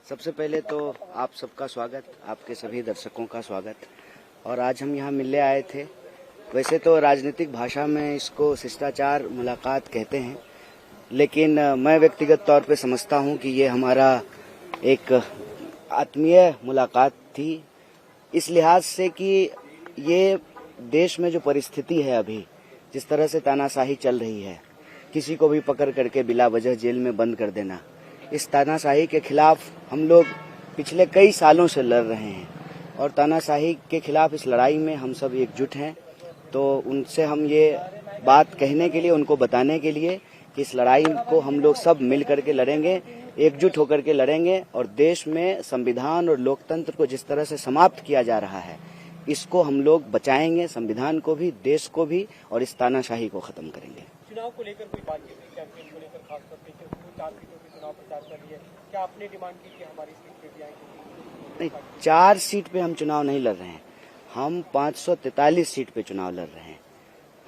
सबसे पहले तो आप सबका स्वागत, आपके सभी दर्शकों का स्वागत। और आज हम यहाँ मिलने आए थे। वैसे तो राजनीतिक भाषा में इसको शिष्टाचार मुलाकात कहते हैं, लेकिन मैं व्यक्तिगत तौर पे समझता हूँ कि ये हमारा एक आत्मीय मुलाकात थी, इस लिहाज से कि ये देश में जो परिस्थिति है अभी, जिस तरह से तानाशाही चल रही है, किसी को भी पकड़ करके बिला वजह जेल में बंद कर देना, इस तानाशाही के खिलाफ हम लोग पिछले कई सालों से लड़ रहे हैं और तानाशाही के खिलाफ इस लड़ाई में हम सब एकजुट हैं। तो उनसे हम ये बात कहने के लिए, उनको बताने के लिए कि इस लड़ाई को हम लोग सब मिल करके लड़ेंगे, एकजुट होकर के लड़ेंगे और देश में संविधान और लोकतंत्र को जिस तरह से समाप्त किया जा रहा है, इसको हम लोग बचाएंगे, संविधान को भी, देश को भी, और इस तानाशाही को खत्म करेंगे। चुनाव को लेकर कोई बात की, कैंपेन को लेकर खास करके 4 सीटों के चुनाव प्रचार कर रही है, क्या आपने डिमांड की कि हमारी सीट पे भी आएंगे? नहीं, 4 सीट पे हम चुनाव नहीं लड़ रहे हैं, हम 543 सीट पे चुनाव लड़ रहे हैं।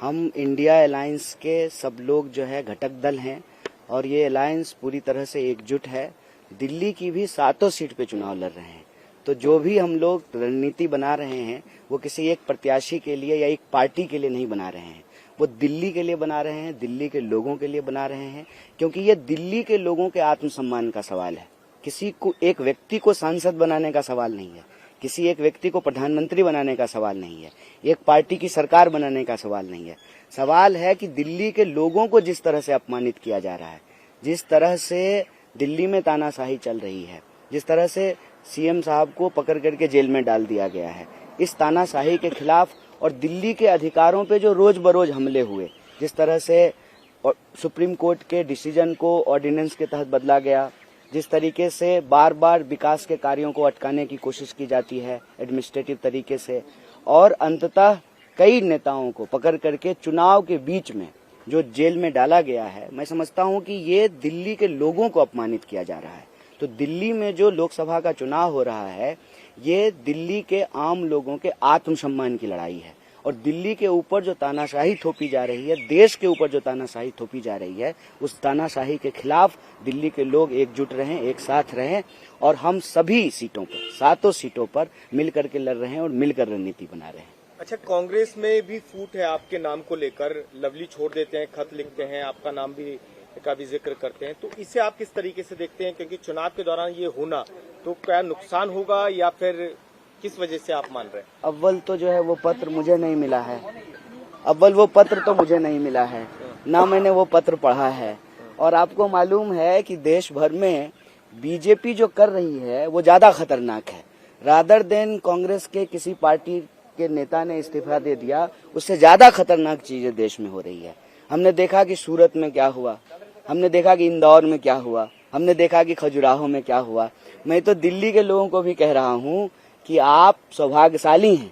हम इंडिया अलायंस के सब लोग जो है घटक दल हैं और ये अलायंस पूरी तरह से एकजुट है। दिल्ली की भी 7 सीट पे चुनाव लड़ रहे हैं। तो जो भी हम लोग रणनीति बना रहे हैं वो किसी एक प्रत्याशी के लिए या एक पार्टी के लिए नहीं बना रहे हैं, वो दिल्ली के लिए बना रहे हैं, दिल्ली के लोगों के लिए बना रहे हैं, क्योंकि ये दिल्ली के लोगों के आत्मसम्मान का सवाल है। किसी को, एक व्यक्ति को सांसद बनाने का सवाल नहीं है, किसी एक व्यक्ति को प्रधानमंत्री बनाने का सवाल नहीं है, एक पार्टी की सरकार बनाने का सवाल नहीं है। सवाल है कि दिल्ली के लोगों को जिस तरह से अपमानित किया जा रहा है, जिस तरह से दिल्ली में तानाशाही चल रही है, जिस तरह से सीएम साहब को पकड़ करके जेल में डाल दिया गया है, इस तानाशाही के खिलाफ और दिल्ली के अधिकारों पे जो रोज बरोज हमले हुए, जिस तरह से सुप्रीम कोर्ट के डिसीजन को ऑर्डिनेंस के तहत बदला गया, जिस तरीके से बार बार विकास के कार्यों को अटकाने की कोशिश की जाती है एडमिनिस्ट्रेटिव तरीके से, और अंततः कई नेताओं को पकड़ करके चुनाव के बीच में जो जेल में डाला गया है, मैं समझता हूं कि ये दिल्ली के लोगों को अपमानित किया जा रहा है। तो दिल्ली में जो लोकसभा का चुनाव हो रहा है, ये दिल्ली के आम लोगों के आत्मसम्मान की लड़ाई है और दिल्ली के ऊपर जो तानाशाही थोपी जा रही है, देश के ऊपर जो तानाशाही थोपी जा रही है, उस तानाशाही के खिलाफ दिल्ली के लोग एकजुट रहें, एक साथ रहें और हम सभी सीटों पर, 7 सीटों पर मिल करके लड़ रहे हैं और मिलकर रणनीति बना रहे हैं। अच्छा, कांग्रेस में भी फूट है आपके नाम को लेकर, लवली छोड़ देते हैं, खत लिखते हैं, आपका नाम भी का भी जिक्र करते हैं, तो इसे आप किस तरीके से देखते हैं? क्योंकि चुनाव के दौरान ये होना तो क्या नुकसान होगा या फिर किस वजह से आप मान रहे हैं? अव्वल तो जो है वो पत्र मुझे नहीं मिला है, अव्वल वो पत्र तो मुझे नहीं मिला है, ना मैंने वो पत्र पढ़ा है। और आपको मालूम है कि देश भर में बीजेपी जो कर रही है वो ज्यादा खतरनाक है। रादर देन कांग्रेस के किसी पार्टी के नेता ने इस्तीफा दे दिया, उससे ज्यादा खतरनाक चीजें देश में हो रही है। हमने देखा कि सूरत में क्या हुआ, हमने देखा कि इंदौर में क्या हुआ, हमने देखा कि खजुराहो में क्या हुआ। मैं तो दिल्ली के लोगों को भी कह रहा हूँ कि आप सौभाग्यशाली हैं,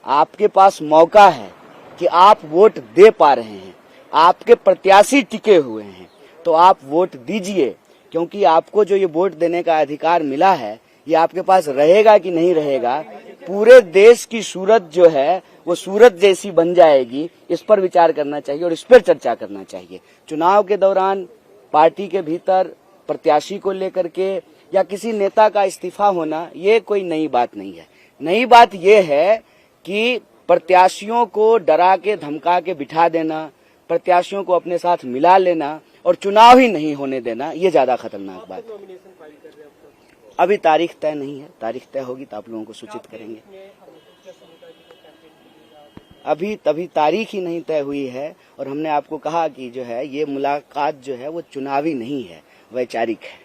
आपके पास मौका है कि आप वोट दे पा रहे हैं, आपके प्रत्याशी टिके हुए हैं, तो आप वोट दीजिए, क्योंकि आपको जो ये वोट देने का अधिकार मिला है ये आपके पास रहेगा कि नहीं रहेगा, पूरे देश की सूरत जो है वो सूरत जैसी बन जाएगी, इस पर विचार करना चाहिए और इस पर चर्चा करना चाहिए। चुनाव के दौरान पार्टी के भीतर प्रत्याशी को लेकर के या किसी नेता का इस्तीफा होना ये कोई नई बात नहीं है। नई बात ये है कि प्रत्याशियों को डरा के धमका के बिठा देना, प्रत्याशियों को अपने साथ मिला लेना और चुनाव ही नहीं होने देना, ये ज्यादा खतरनाक बात है। अभी तारीख तय नहीं है, तारीख तय होगी तो आप लोगों को सूचित करेंगे। अभी तभी तारीख ही नहीं तय हुई है और हमने आपको कहा कि जो है ये मुलाकात जो है वो चुनावी नहीं है, वैचारिक है।